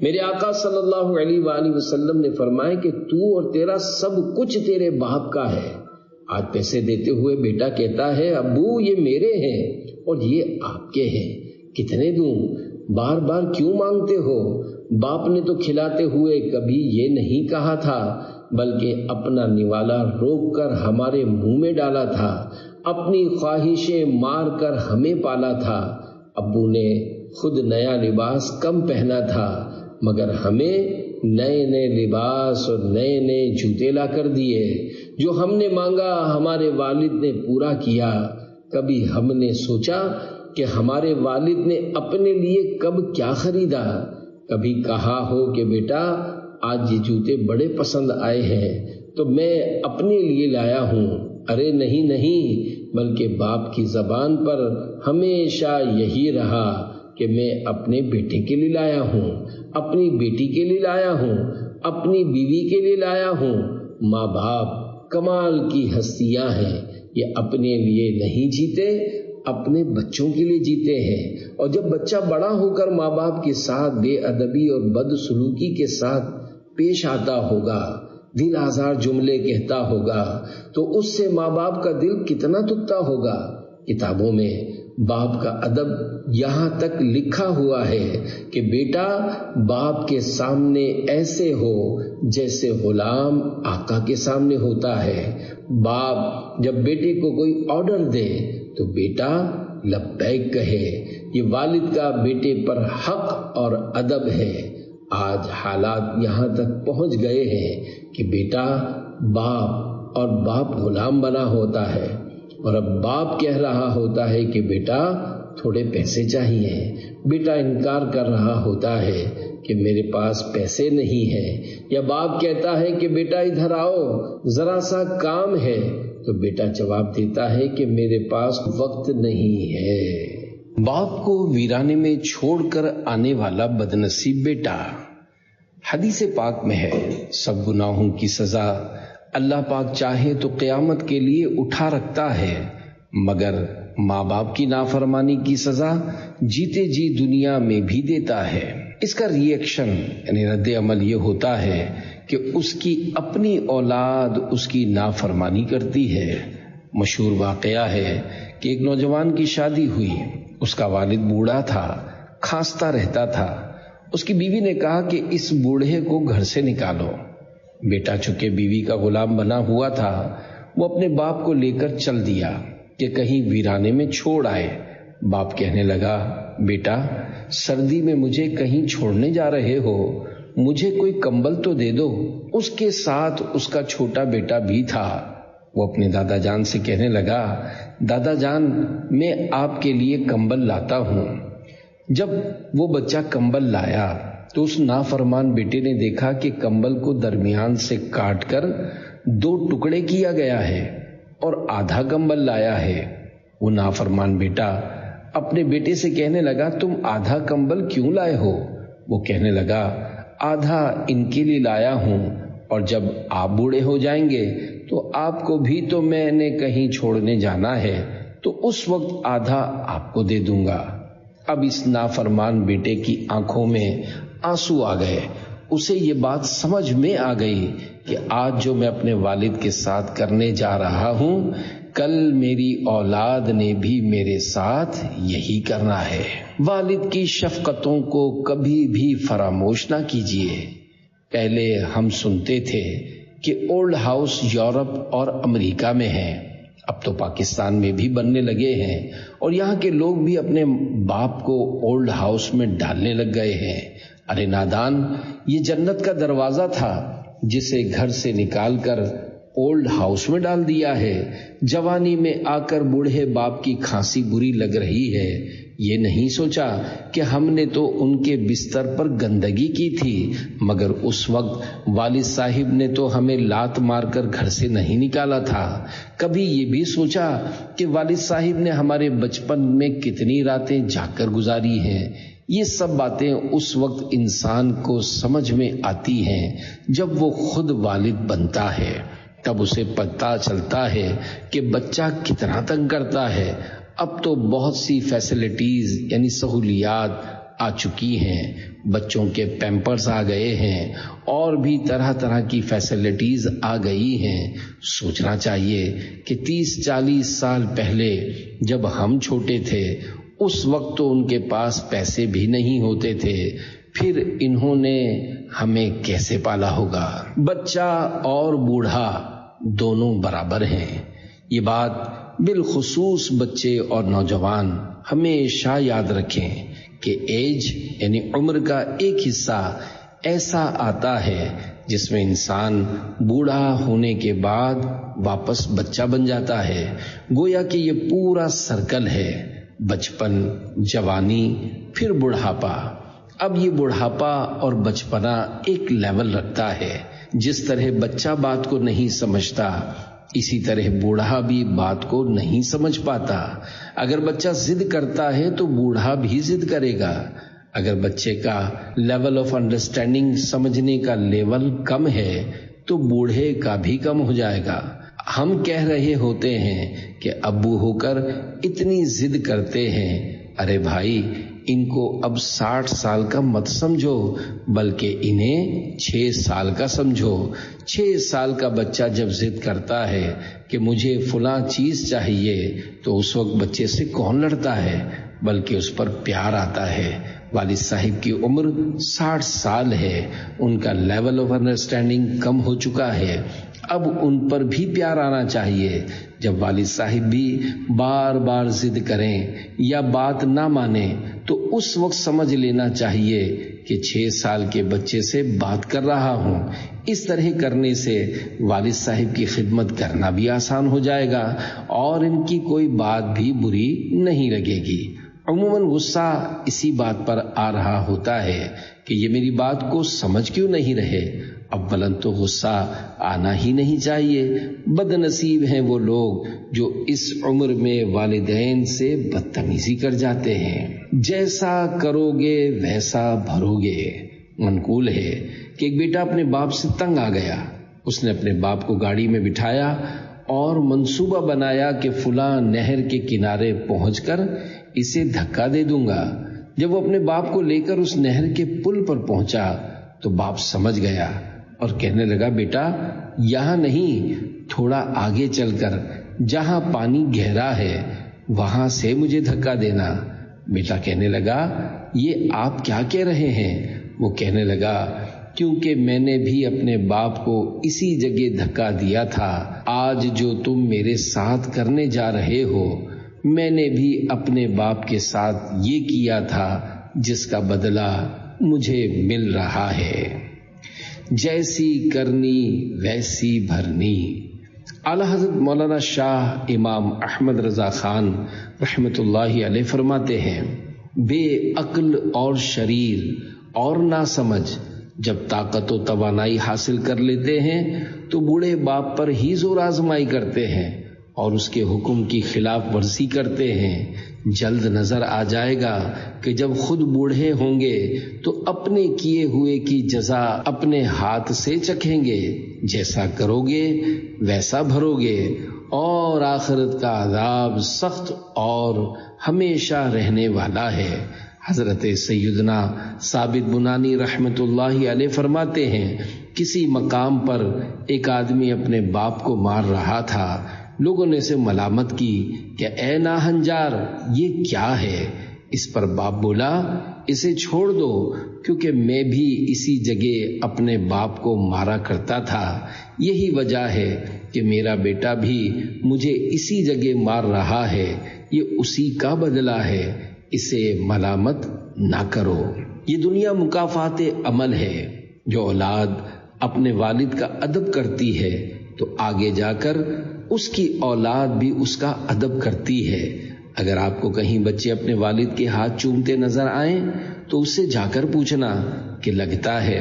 میرے آقا صلی اللہ علیہ وآلہ وسلم نے فرمایا کہ تو اور تیرا سب کچھ تیرے باپ کا ہے۔ آج پیسے دیتے ہوئے بیٹا کہتا ہے ابو یہ میرے ہیں اور یہ آپ کے ہیں، کتنے دوں؟ بار بار کیوں مانگتے ہو؟ باپ نے تو کھلاتے ہوئے کبھی یہ نہیں کہا تھا، بلکہ اپنا نوالا روک کر ہمارے منہ میں ڈالا تھا، اپنی خواہشیں مار کر ہمیں پالا تھا۔ ابو نے خود نیا لباس کم پہنا تھا مگر ہمیں نئے نئے لباس اور نئے نئے جوتے لا کر دیے، جو ہم نے مانگا ہمارے والد نے پورا کیا۔ کبھی ہم نے سوچا کہ ہمارے والد نے اپنے لیے کب کیا خریدا؟ کبھی کہا ہو کہ بیٹا آج یہ جوتے بڑے پسند آئے ہیں تو میں اپنے لیے لایا ہوں؟ ارے نہیں نہیں، بلکہ باپ کی زبان پر ہمیشہ یہی رہا کہ میں اپنے بیٹے کے لیے لایا ہوں، اپنی بیٹی کے لیے لایا ہوں، اپنی بیوی کے لیے لایا ہوں۔ ماں باپ کمال کی ہستیاں ہیں، یہ اپنے لیے نہیں جیتے، اپنے بچوں کے لیے جیتے ہیں۔ اور جب بچہ بڑا ہو کر ماں باپ کے ساتھ بے ادبی اور بد سلوکی کے ساتھ پیش آتا ہوگا، دل آزار جملے کہتا ہوگا، تو اس سے ماں باپ کا دل کتنا ٹوٹتا ہوگا۔ کتابوں میں باپ کا ادب یہاں تک لکھا ہوا ہے کہ بیٹا باپ کے سامنے ایسے ہو جیسے غلام آقا کے سامنے ہوتا ہے۔ باپ جب بیٹے کو کوئی آرڈر دے تو بیٹا لبیک کہے۔ یہ والد کا بیٹے پر حق اور ادب ہے۔ آج حالات یہاں تک پہنچ گئے ہیں کہ بیٹا باپ اور باپ غلام بنا ہوتا ہے، اور اب باپ کہہ رہا ہوتا ہے کہ بیٹا تھوڑے پیسے چاہیے، بیٹا انکار کر رہا ہوتا ہے کہ میرے پاس پیسے نہیں ہیں، یا باپ کہتا ہے کہ بیٹا ادھر آؤ ذرا سا کام ہے، تو بیٹا جواب دیتا ہے کہ میرے پاس وقت نہیں ہے۔ باپ کو ویرانے میں چھوڑ کر آنے والا بدنصیب بیٹا۔ حدیث پاک میں ہے سب گناہوں کی سزا اللہ پاک چاہے تو قیامت کے لیے اٹھا رکھتا ہے، مگر ماں باپ کی نافرمانی کی سزا جیتے جی دنیا میں بھی دیتا ہے۔ اس کا ری ایکشن یعنی رد عمل یہ ہوتا ہے کہ اس کی اپنی اولاد اس کی نافرمانی کرتی ہے۔ مشہور واقعہ ہے کہ ایک نوجوان کی شادی ہوئی، اس کا والد بوڑھا تھا، کھانستا رہتا تھا۔ اس کی بیوی نے کہا کہ اس بوڑھے کو گھر سے نکالو۔ بیٹا چونکہ بیوی کا غلام بنا ہوا تھا، وہ اپنے باپ کو لے کر چل دیا کہ کہیں ویرانے میں چھوڑ آئے۔ باپ کہنے لگا بیٹا سردی میں مجھے کہیں چھوڑنے جا رہے ہو، مجھے کوئی کمبل تو دے دو۔ اس کے ساتھ اس کا چھوٹا بیٹا بھی تھا۔ وہ اپنے دادا جان سے کہنے لگا دادا جان میں آپ کے لیے کمبل لاتا ہوں۔ جب وہ بچہ کمبل لایا تو اس نافرمان بیٹے نے دیکھا کہ کمبل کو درمیان سے کاٹ کر 2 ٹکڑے کیا گیا ہے اور آدھا کمبل لایا ہے۔ وہ نافرمان بیٹا اپنے بیٹے سے کہنے لگا تم آدھا کمبل کیوں لائے ہو؟ وہ کہنے لگا آدھا ان کے لیے لایا ہوں، اور جب آپ بوڑھے ہو جائیں گے تو آپ کو بھی تو میں نے کہیں چھوڑنے جانا ہے، تو اس وقت آدھا آپ کو دے دوں گا۔ اب اس نافرمان بیٹے کی آنکھوں میں آنسو آ گئے۔ اسے یہ بات سمجھ میں آ گئی کہ آج جو میں اپنے والد کے ساتھ کرنے جا رہا ہوں، کل میری اولاد نے بھی میرے ساتھ یہی کرنا ہے۔ والد کی شفقتوں کو کبھی بھی فراموش نہ کیجیے۔ پہلے ہم سنتے تھے کہ اولڈ ہاؤس یورپ اور امریکہ میں ہے، اب تو پاکستان میں بھی بننے لگے ہیں، اور یہاں کے لوگ بھی اپنے باپ کو اولڈ ہاؤس میں ڈالنے لگ گئے ہیں۔ ارے نادان، یہ جنت کا دروازہ تھا جسے گھر سے نکال کر اولڈ ہاؤس میں ڈال دیا ہے۔ جوانی میں آ کر بوڑھے باپ کی کھانسی بری لگ رہی ہے، یہ نہیں سوچا کہ ہم نے تو ان کے بستر پر گندگی کی تھی، مگر اس وقت والد صاحب نے تو ہمیں لات مار کر گھر سے نہیں نکالا تھا۔ کبھی یہ بھی سوچا کہ والد صاحب نے ہمارے بچپن میں کتنی راتیں جاگ کر گزاری ہیں؟ یہ سب باتیں اس وقت انسان کو سمجھ میں آتی ہیں جب وہ خود والد بنتا ہے، تب اسے پتہ چلتا ہے کہ بچہ کتنا تنگ کرتا ہے۔ اب تو بہت سی فیسلٹیز یعنی سہولیات آ چکی ہیں، بچوں کے پیمپرز آ گئے ہیں، اور بھی طرح طرح کی فیسلٹیز آ گئی ہیں۔ سوچنا چاہیے کہ 30-40 سال پہلے جب ہم چھوٹے تھے اس وقت تو ان کے پاس پیسے بھی نہیں ہوتے تھے، پھر انہوں نے ہمیں کیسے پالا ہوگا؟ بچہ اور بوڑھا دونوں برابر ہیں۔ یہ بات بالخصوص بچے اور نوجوان ہمیشہ یاد رکھیں کہ ایج یعنی عمر کا ایک حصہ ایسا آتا ہے جس میں انسان بوڑھا ہونے کے بعد واپس بچہ بن جاتا ہے۔ گویا کہ یہ پورا سرکل ہے، بچپن، جوانی، پھر بڑھاپا۔ اب یہ بڑھاپا اور بچپنا ایک لیول رکھتا ہے۔ جس طرح بچہ بات کو نہیں سمجھتا، اسی طرح بوڑھا بھی بات کو نہیں سمجھ پاتا۔ اگر بچہ ضد کرتا ہے تو بوڑھا بھی ضد کرے گا۔ اگر بچے کا لیول آف انڈرسٹینڈنگ سمجھنے کا لیول کم ہے تو بوڑھے کا بھی کم ہو جائے گا۔ ہم کہہ رہے ہوتے ہیں کہ ابو ہو کر اتنی ضد کرتے ہیں، ارے بھائی ان کو اب 60 سال کا مت سمجھو، بلکہ انہیں 6 سال کا سمجھو۔ 6 سال کا بچہ جب ضد کرتا ہے کہ مجھے فلاں چیز چاہیے تو اس وقت بچے سے کون لڑتا ہے، بلکہ اس پر پیار آتا ہے۔ والد صاحب کی عمر 60 سال ہے، ان کا لیول آف انڈرسٹینڈنگ کم ہو چکا ہے۔ اب ان پر بھی پیار آنا چاہیے۔ جب والد صاحب بھی بار بار ضد کریں یا بات نہ مانیں تو اس وقت سمجھ لینا چاہیے کہ 6 سال کے بچے سے بات کر رہا ہوں۔ اس طرح کرنے سے والد صاحب کی خدمت کرنا بھی آسان ہو جائے گا اور ان کی کوئی بات بھی بری نہیں لگے گی۔ عموماً غصہ اسی بات پر آ رہا ہوتا ہے کہ یہ میری بات کو سمجھ کیوں نہیں رہے۔ اولاً تو غصہ آنا ہی نہیں چاہیے۔ بد نصیب ہیں وہ لوگ جو اس عمر میں والدین سے بدتمیزی کر جاتے ہیں۔ جیسا کرو گے ویسا بھرو گے۔ منقول ہے کہ ایک بیٹا اپنے باپ سے تنگ آ گیا۔ اس نے اپنے باپ کو گاڑی میں بٹھایا اور منصوبہ بنایا کہ فلاں نہر کے کنارے پہنچ کر اسے دھکا دے دوں گا۔ جب وہ اپنے باپ کو لے کر اس نہر کے پل پر پہنچا تو باپ سمجھ گیا اور کہنے لگا، بیٹا یہاں نہیں، تھوڑا آگے چل کر جہاں پانی گہرا ہے وہاں سے مجھے دھکا دینا۔ بیٹا کہنے لگا، یہ آپ کیا کہہ رہے ہیں؟ وہ کہنے لگا، کیونکہ میں نے بھی اپنے باپ کو اسی جگہ دھکا دیا تھا۔ آج جو تم میرے ساتھ کرنے جا رہے ہو، میں نے بھی اپنے باپ کے ساتھ یہ کیا تھا جس کا بدلہ مجھے مل رہا ہے۔ جیسی کرنی ویسی بھرنی۔ اعلیٰ حضرت مولانا شاہ امام احمد رضا خان رحمۃ اللہ علیہ فرماتے ہیں، بے عقل اور شریر اور ناسمجھ جب طاقت و توانائی حاصل کر لیتے ہیں تو بوڑھے باپ پر ہی زور آزمائی کرتے ہیں اور اس کے حکم کی خلاف ورزی کرتے ہیں۔ جلد نظر آ جائے گا کہ جب خود بوڑھے ہوں گے تو اپنے کیے ہوئے کی جزا اپنے ہاتھ سے چکھیں گے۔ جیسا کرو گے ویسا بھرو گے اور آخرت کا عذاب سخت اور ہمیشہ رہنے والا ہے۔ حضرت سیدنا ثابت بنانی رحمت اللہ علیہ فرماتے ہیں، کسی مقام پر ایک آدمی اپنے باپ کو مار رہا تھا۔ لوگوں نے اسے ملامت کی کہ اے ناہنجار، یہ کیا ہے؟ اس پر باپ بولا، اسے چھوڑ دو، کیونکہ میں بھی اسی جگہ اپنے باپ کو مارا کرتا تھا۔ یہی وجہ ہے کہ میرا بیٹا بھی مجھے اسی جگہ مار رہا ہے۔ یہ اسی کا بدلہ ہے، اسے ملامت نہ کرو۔ یہ دنیا مکافات عمل ہے۔ جو اولاد اپنے والد کا ادب کرتی ہے تو آگے جا کر اس کی اولاد بھی اس کا ادب کرتی ہے۔ اگر آپ کو کہیں بچے اپنے والد کے ہاتھ چومتے نظر آئیں تو اس سے جا کر پوچھنا کہ لگتا ہے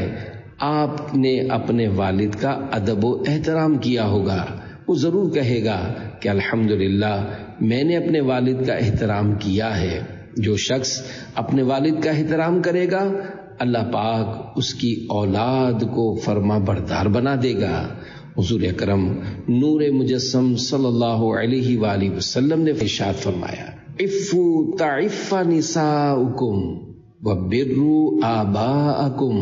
آپ نے اپنے والد کا ادب و احترام کیا ہوگا۔ وہ ضرور کہے گا کہ الحمدللہ میں نے اپنے والد کا احترام کیا ہے۔ جو شخص اپنے والد کا احترام کرے گا اللہ پاک اس کی اولاد کو فرما بردار بنا دے گا۔ حضور اکرم نور مجسم صلی اللہ علیہ وآلہ وسلم نے ارشاد فرمایا، عفوا تعف نساؤکم وبروا آباءکم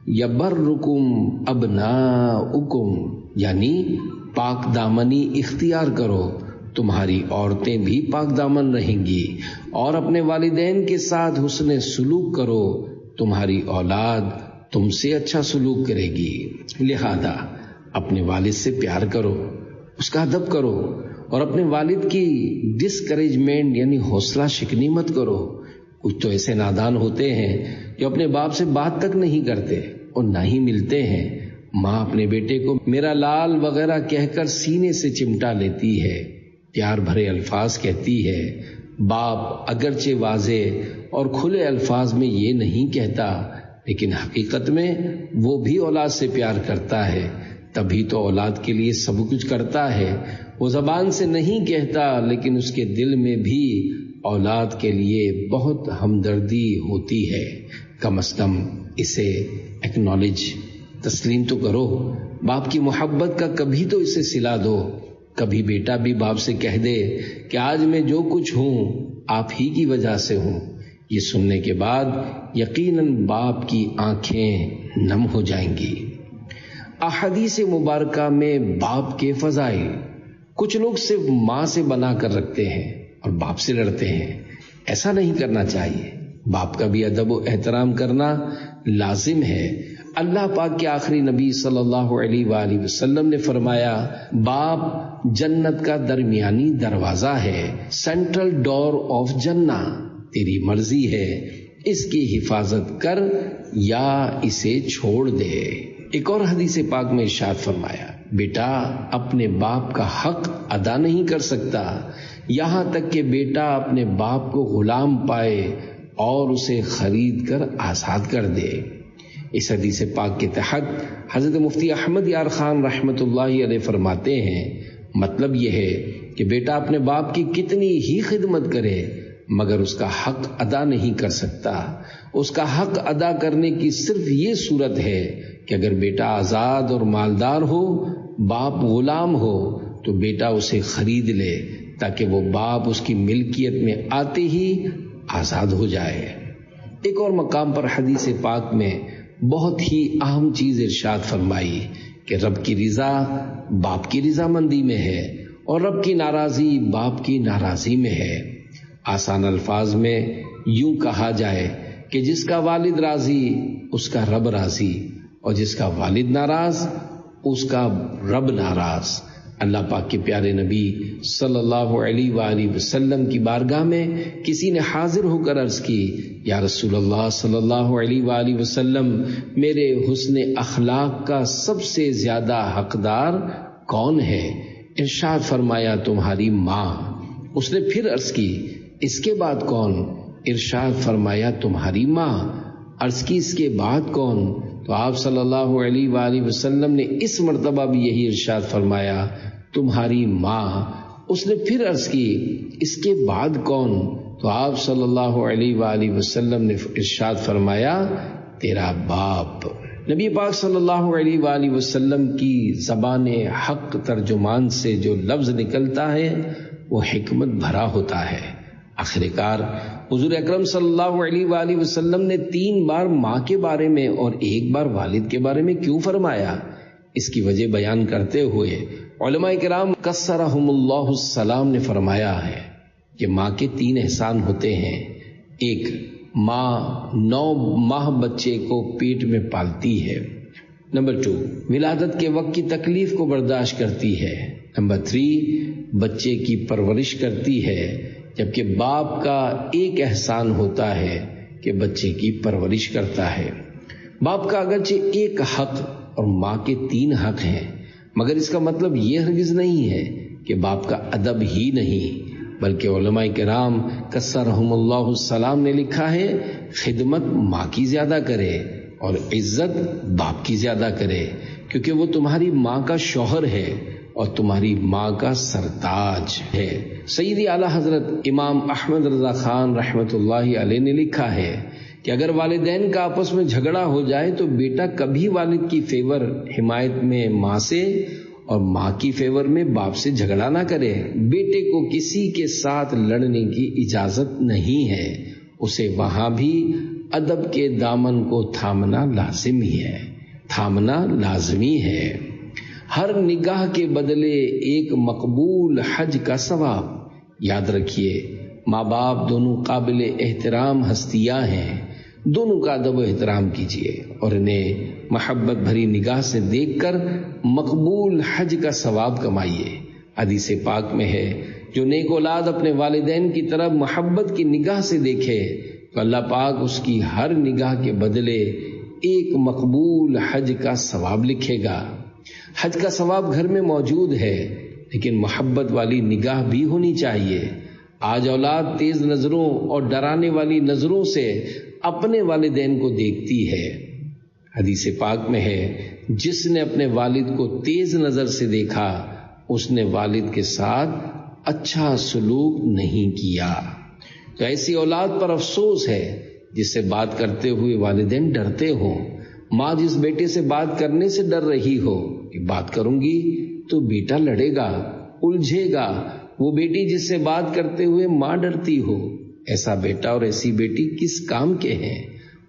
یبرکم ابناؤکم، یعنی پاک دامنی اختیار کرو، تمہاری عورتیں بھی پاک دامن رہیں گی، اور اپنے والدین کے ساتھ حسن سلوک کرو، تمہاری اولاد تم سے اچھا سلوک کرے گی۔ لہذا اپنے والد سے پیار کرو، اس کا ادب کرو، اور اپنے والد کی ڈسکریجمنٹ یعنی حوصلہ شکنی مت کرو۔ کچھ تو ایسے نادان ہوتے ہیں جو اپنے باپ سے بات تک نہیں کرتے اور نہ ہی ملتے ہیں۔ ماں اپنے بیٹے کو میرا لال وغیرہ کہہ کر سینے سے چمٹا لیتی ہے، پیار بھرے الفاظ کہتی ہے۔ باپ اگرچہ واضح اور کھلے الفاظ میں یہ نہیں کہتا، لیکن حقیقت میں وہ بھی اولاد سے پیار کرتا ہے، تبھی تو اولاد کے لیے سب کچھ کرتا ہے۔ وہ زبان سے نہیں کہتا لیکن اس کے دل میں بھی اولاد کے لیے بہت ہمدردی ہوتی ہے۔ کم از کم اسے ایکنالج، تسلیم تو کرو۔ باپ کی محبت کا کبھی تو اسے صلہ دو۔ کبھی بیٹا بھی باپ سے کہہ دے کہ آج میں جو کچھ ہوں آپ ہی کی وجہ سے ہوں۔ یہ سننے کے بعد یقیناً باپ کی آنکھیں نم ہو جائیں گی۔ احادیث مبارکہ میں باپ کے فضائل۔ کچھ لوگ صرف ماں سے بنا کر رکھتے ہیں اور باپ سے لڑتے ہیں۔ ایسا نہیں کرنا چاہیے۔ باپ کا بھی ادب و احترام کرنا لازم ہے۔ اللہ پاک کے آخری نبی صلی اللہ علیہ وآلہ وسلم نے فرمایا، باپ جنت کا درمیانی دروازہ ہے، سینٹرل ڈور آف جنہ، تیری مرضی ہے اس کی حفاظت کر یا اسے چھوڑ دے۔ ایک اور حدیث پاک میں ارشاد فرمایا، بیٹا اپنے باپ کا حق ادا نہیں کر سکتا یہاں تک کہ بیٹا اپنے باپ کو غلام پائے اور اسے خرید کر آزاد کر دے۔ اس حدیث پاک کے تحت حضرت مفتی احمد یار خان رحمۃ اللہ علیہ فرماتے ہیں، مطلب یہ ہے کہ بیٹا اپنے باپ کی کتنی ہی خدمت کرے مگر اس کا حق ادا نہیں کر سکتا۔ اس کا حق ادا کرنے کی صرف یہ صورت ہے کہ اگر بیٹا آزاد اور مالدار ہو، باپ غلام ہو، تو بیٹا اسے خرید لے تاکہ وہ باپ اس کی ملکیت میں آتے ہی آزاد ہو جائے۔ ایک اور مقام پر حدیث پاک میں بہت ہی اہم چیز ارشاد فرمائی کہ رب کی رضا باپ کی رضامندی میں ہے اور رب کی ناراضی باپ کی ناراضی میں ہے۔ آسان الفاظ میں یوں کہا جائے کہ جس کا والد راضی اس کا رب راضی، اور جس کا والد ناراض اس کا رب ناراض۔ اللہ پاک کے پیارے نبی صلی اللہ علیہ وآلہ وسلم کی بارگاہ میں کسی نے حاضر ہو کر عرض کی، یا رسول اللہ صلی اللہ علیہ وآلہ وسلم، میرے حسن اخلاق کا سب سے زیادہ حقدار کون ہے؟ ارشاد فرمایا، تمہاری ماں۔ اس نے پھر عرض کی، اس کے بعد کون؟ ارشاد فرمایا، تمہاری ماں۔ عرض کی، اس کے بعد کون؟ تو آپ صلی اللہ علیہ وآلہ وسلم نے اس مرتبہ بھی یہی ارشاد فرمایا، تمہاری ماں۔ اس نے پھر عرض کی، اس کے بعد کون؟ تو آپ صلی اللہ علیہ وآلہ وسلم نے ارشاد فرمایا، تیرا باپ۔ نبی پاک صلی اللہ علیہ وآلہ وسلم کی زبان حق ترجمان سے جو لفظ نکلتا ہے وہ حکمت بھرا ہوتا ہے۔ آخر کار حضور اکرم صلی اللہ علیہ وآلہ وسلم نے 3 بار ماں کے بارے میں اور 1 بار والد کے بارے میں کیوں فرمایا؟ اس کی وجہ بیان کرتے ہوئے علماء کرام کثرہم اللہ السلام نے فرمایا ہے کہ ماں کے 3 احسان ہوتے ہیں۔ ایک، ماں 9 ماہ بچے کو پیٹ میں پالتی ہے۔ نمبر 2، ولادت کے وقت کی تکلیف کو برداشت کرتی ہے۔ نمبر 3، بچے کی پرورش کرتی ہے۔ جبکہ باپ کا ایک احسان ہوتا ہے کہ بچے کی پرورش کرتا ہے۔ باپ کا اگرچہ ایک حق اور ماں کے 3 حق ہیں، مگر اس کا مطلب یہ ہرگز نہیں ہے کہ باپ کا ادب ہی نہیں، بلکہ علماء کرام کثرہم اللہ السلام نے لکھا ہے، خدمت ماں کی زیادہ کرے اور عزت باپ کی زیادہ کرے، کیونکہ وہ تمہاری ماں کا شوہر ہے اور تمہاری ماں کا سرتاج ہے۔ سیدی اعلیٰ حضرت امام احمد رضا خان رحمۃ اللہ علیہ نے لکھا ہے کہ اگر والدین کا آپس میں جھگڑا ہو جائے تو بیٹا کبھی والد کی فیور حمایت میں ماں سے اور ماں کی فیور میں باپ سے جھگڑا نہ کرے۔ بیٹے کو کسی کے ساتھ لڑنے کی اجازت نہیں ہے، اسے وہاں بھی ادب کے دامن کو تھامنا لازمی ہے، تھامنا لازمی ہے۔ ہر نگاہ کے بدلے ایک مقبول حج کا ثواب۔ یاد رکھیے، ماں باپ دونوں قابل احترام ہستیاں ہیں، دونوں کا ادب و احترام کیجیے اور انہیں محبت بھری نگاہ سے دیکھ کر مقبول حج کا ثواب کمائیے۔ حدیث پاک میں ہے، جو نیک اولاد اپنے والدین کی طرف محبت کی نگاہ سے دیکھے تو اللہ پاک اس کی ہر نگاہ کے بدلے ایک مقبول حج کا ثواب لکھے گا۔ حج کا ثواب گھر میں موجود ہے، لیکن محبت والی نگاہ بھی ہونی چاہیے۔ آج اولاد تیز نظروں اور ڈرانے والی نظروں سے اپنے والدین کو دیکھتی ہے۔ حدیث پاک میں ہے، جس نے اپنے والد کو تیز نظر سے دیکھا اس نے والد کے ساتھ اچھا سلوک نہیں کیا۔ تو ایسی اولاد پر افسوس ہے جس سے بات کرتے ہوئے والدین ڈرتے ہوں۔ ماں جس بیٹے سے بات کرنے سے ڈر رہی ہو کہ بات کروں گی تو بیٹا لڑے گا، الجھے گا، وہ بیٹی جس سے بات کرتے ہوئے ماں ڈرتی ہو، ایسا بیٹا اور ایسی بیٹی کس کام کے ہیں؟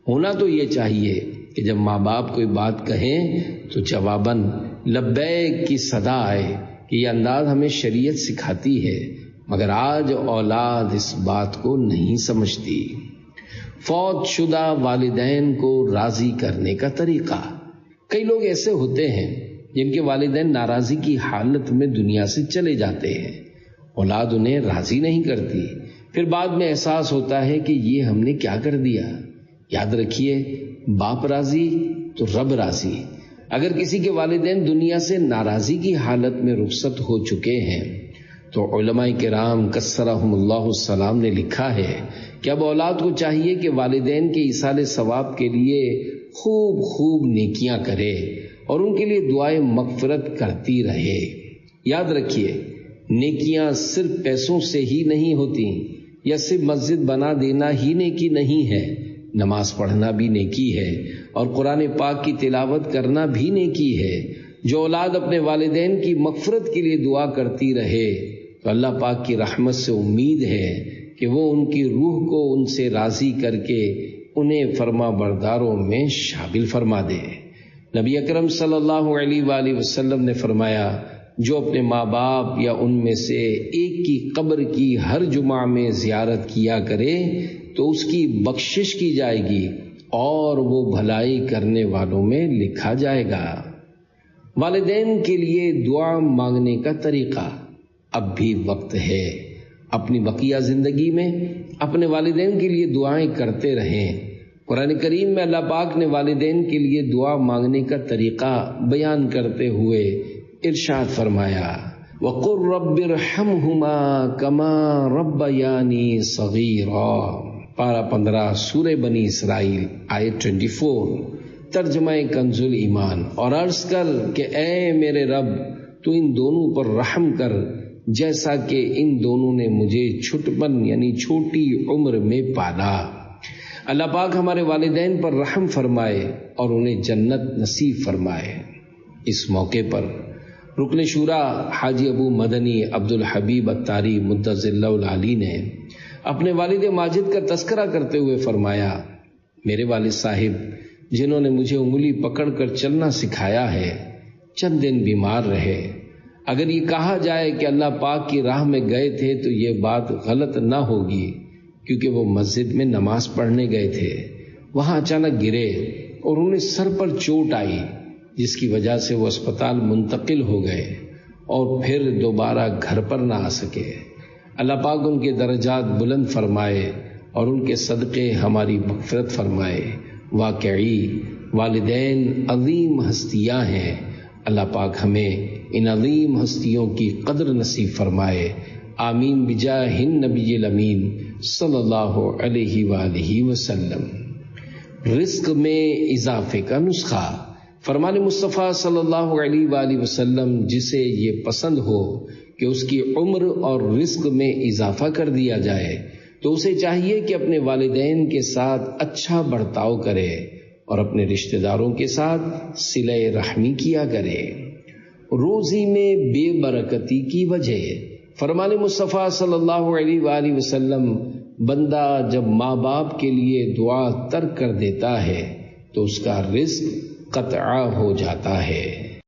ہونا تو یہ چاہیے کہ جب ماں باپ کوئی بات کہیں تو جواباً لبیک کی صدا آئے، کہ یہ انداز ہمیں شریعت سکھاتی ہے، مگر آج اولاد اس بات کو نہیں سمجھتی۔ فوت شدہ والدین کو راضی کرنے کا طریقہ۔ کئی لوگ ایسے ہوتے ہیں جن کے والدین ناراضی کی حالت میں دنیا سے چلے جاتے ہیں، اولاد انہیں راضی نہیں کرتی، پھر بعد میں احساس ہوتا ہے کہ یہ ہم نے کیا کر دیا۔ یاد رکھیے، باپ راضی تو رب راضی۔ اگر کسی کے والدین دنیا سے ناراضی کی حالت میں رخصت ہو چکے ہیں تو علماء کرام کثرہم اللہ السلام نے لکھا ہے کہ اب اولاد کو چاہیے کہ والدین کے ایصال ثواب کے لیے خوب خوب نیکیاں کرے اور ان کے لیے دعائیں مغفرت کرتی رہے۔ یاد رکھیے، نیکیاں صرف پیسوں سے ہی نہیں ہوتی، یا صرف مسجد بنا دینا ہی نیکی نہیں ہے، نماز پڑھنا بھی نیکی ہے اور قرآن پاک کی تلاوت کرنا بھی نیکی ہے۔ جو اولاد اپنے والدین کی مغفرت کے لیے دعا کرتی رہے تو اللہ پاک کی رحمت سے امید ہے کہ وہ ان کی روح کو ان سے راضی کر کے انہیں فرما برداروں میں شامل فرما دے۔ نبی اکرم صلی اللہ علیہ وآلہ وسلم نے فرمایا، جو اپنے ماں باپ یا ان میں سے ایک کی قبر کی ہر جمعہ میں زیارت کیا کرے تو اس کی بخشش کی جائے گی اور وہ بھلائی کرنے والوں میں لکھا جائے گا۔ والدین کے لیے دعا مانگنے کا طریقہ اب بھی وقت ہے۔ اپنی بقیہ زندگی میں اپنے والدین کے لیے دعائیں کرتے رہیں۔ قرآن کریم میں اللہ پاک نے والدین کے لیے دعا مانگنے کا طریقہ بیان کرتے ہوئے ارشاد فرمایا، وَقُلْ رَبِّ ارْحَمْهُمَا كَمَا رَبَّيَانِي صَغِيرًا، پارہ 15 سورہ بنی اسرائیل آیت 24۔ ترجمہ کنز الایمان، اور عرض کر کہ اے میرے رب تو ان دونوں پر رحم کر جیسا کہ ان دونوں نے مجھے چھٹپن یعنی چھوٹی عمر میں پالا۔ اللہ پاک ہمارے والدین پر رحم فرمائے اور انہیں جنت نصیب فرمائے۔ اس موقع پر رکن شورا حاجی ابو مدنی عبد الحبیب اتاری مدظ اللہ العالی نے اپنے والد ماجد کا تذکرہ کرتے ہوئے فرمایا، میرے والد صاحب جنہوں نے مجھے انگلی پکڑ کر چلنا سکھایا ہے، چند دن بیمار رہے۔ اگر یہ کہا جائے کہ اللہ پاک کی راہ میں گئے تھے تو یہ بات غلط نہ ہوگی، کیونکہ وہ مسجد میں نماز پڑھنے گئے تھے، وہاں اچانک گرے اور انہیں سر پر چوٹ آئی، جس کی وجہ سے وہ اسپتال منتقل ہو گئے اور پھر دوبارہ گھر پر نہ آ سکے۔ اللہ پاک ان کے درجات بلند فرمائے اور ان کے صدقے ہماری مغفرت فرمائے۔ واقعی والدین عظیم ہستیاں ہیں، اللہ پاک ہمیں ان عظیم ہستیوں کی قدر نصیب فرمائے۔ آمین بجاہ النبی الامین صلی اللہ علیہ وآلہ وسلم۔ رزق میں اضافے کا نسخہ، فرمان مصطفیٰ صلی اللہ علیہ وآلہ وسلم جسے یہ پسند ہو کہ اس کی عمر اور رزق میں اضافہ کر دیا جائے تو اسے چاہیے کہ اپنے والدین کے ساتھ اچھا برتاؤ کرے اور اپنے رشتہ داروں کے ساتھ صلہ رحمی کیا کرے۔ روزی میں بے برکتی کی وجہ، فرمان مصطفیٰ صلی اللہ علیہ وآلہ وسلم، بندہ جب ماں باپ کے لیے دعا ترک کر دیتا ہے تو اس کا رزق قطع ہو جاتا ہے۔